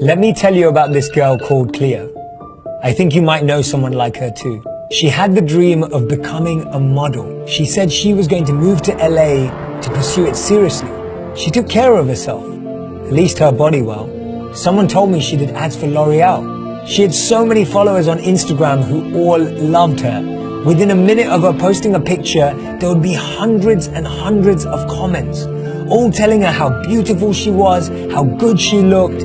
Let me tell you about this girl called Cleo. I think you might know someone like her too. She had the dream of becoming a model. She said she was going to move to LA to pursue it seriously. She took care of herself, at least her body well. Someone told me she did ads for L'Oreal. She had so many followers on Instagram who all loved her. Within a minute of her posting a picture, there would be hundreds and hundreds of comments, all telling her how beautiful she was, how good she looked,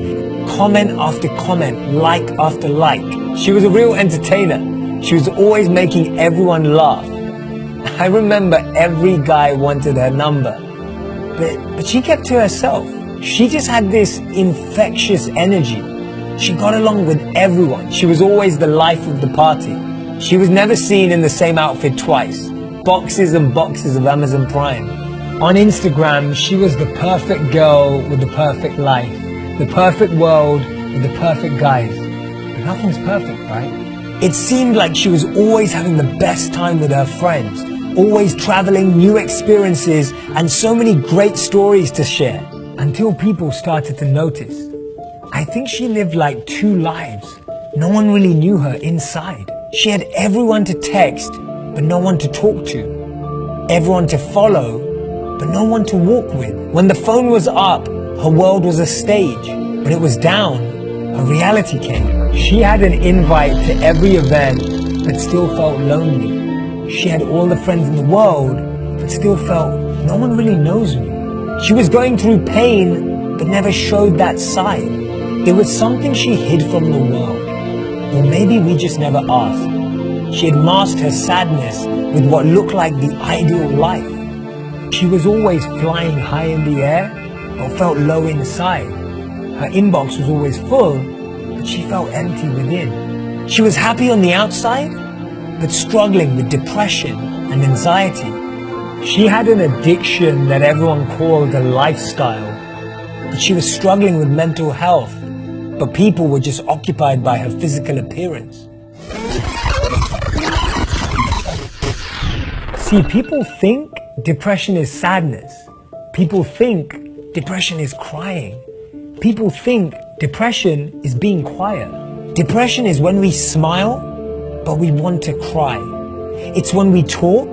comment after comment, like after like. She was a real entertainer. She was always making everyone laugh. I remember every guy wanted her number, but she kept to herself. She just had this infectious energy. She got along with everyone. She was always the life of the party. She was never seen in the same outfit twice. Boxes and boxes of Amazon Prime. On Instagram, she was the perfect girl with the perfect life, the perfect world with the perfect guys. But nothing's perfect, right? It seemed like she was always having the best time with her friends, always traveling, new experiences, and so many great stories to share. Until people started to notice. I think she lived like two lives. No one really knew her inside. She had everyone to text, but no one to talk to. Everyone to follow, but no one to walk with. When the phone was up, her world was a stage. When it was down, her reality came. She had an invite to every event, but still felt lonely. She had all the friends in the world, but still felt no one really knows me. She was going through pain, but never showed that side. It was something she hid from the world. Or maybe we just never asked. She had masked her sadness with what looked like the ideal life. She was always flying high in the air, but felt low inside. Her inbox was always full, but she felt empty within. She was happy on the outside, but struggling with depression and anxiety. She had an addiction that everyone called a lifestyle, but she was struggling with mental health, but people were just occupied by her physical appearance. See, people think depression is sadness. People think depression is crying. People think depression is being quiet. Depression is when we smile, but we want to cry. It's when we talk,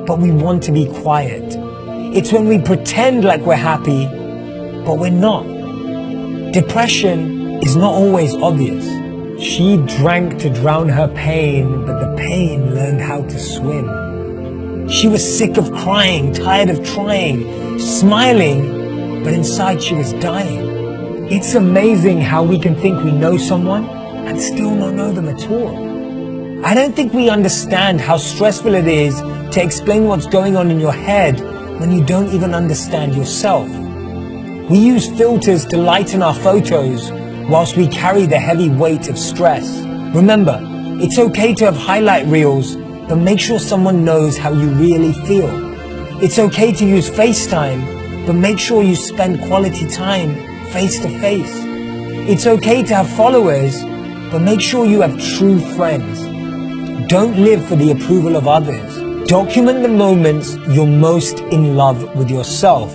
but we want to be quiet. It's when we pretend like we're happy, but we're not. Depression is not always obvious. She drank to drown her pain, but the pain learned how to swim. She was sick of crying, tired of trying, smiling, but inside she was dying. It's amazing how we can think we know someone and still not know them at all. I don't think we understand how stressful it is to explain what's going on in your head when you don't even understand yourself. We use filters to lighten our photos whilst we carry the heavy weight of stress. Remember, it's okay to have highlight reels, but make sure someone knows how you really feel. It's okay to use FaceTime, but make sure you spend quality time face to face. It's okay to have followers, but make sure you have true friends. Don't live for the approval of others. Document the moments you're most in love with yourself,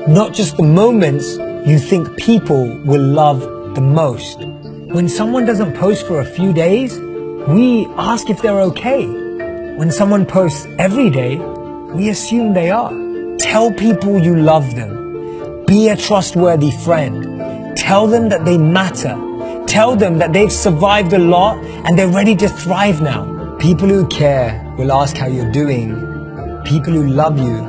not just the moments you think people will love the most. When someone doesn't post for a few days, we ask if they're okay. When someone posts every day, we assume they are. Tell people you love them. Be a trustworthy friend. Tell them that they matter. Tell them that they've survived a lot and they're ready to thrive now. People who care will ask how you're doing. People who love you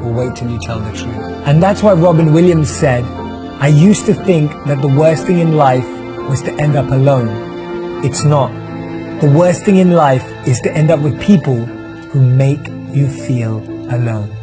will wait till you tell the truth. And that's why Robin Williams said, I used to think that the worst thing in life was to end up alone. It's not. The worst thing in life is to end up with people who make you feel alone.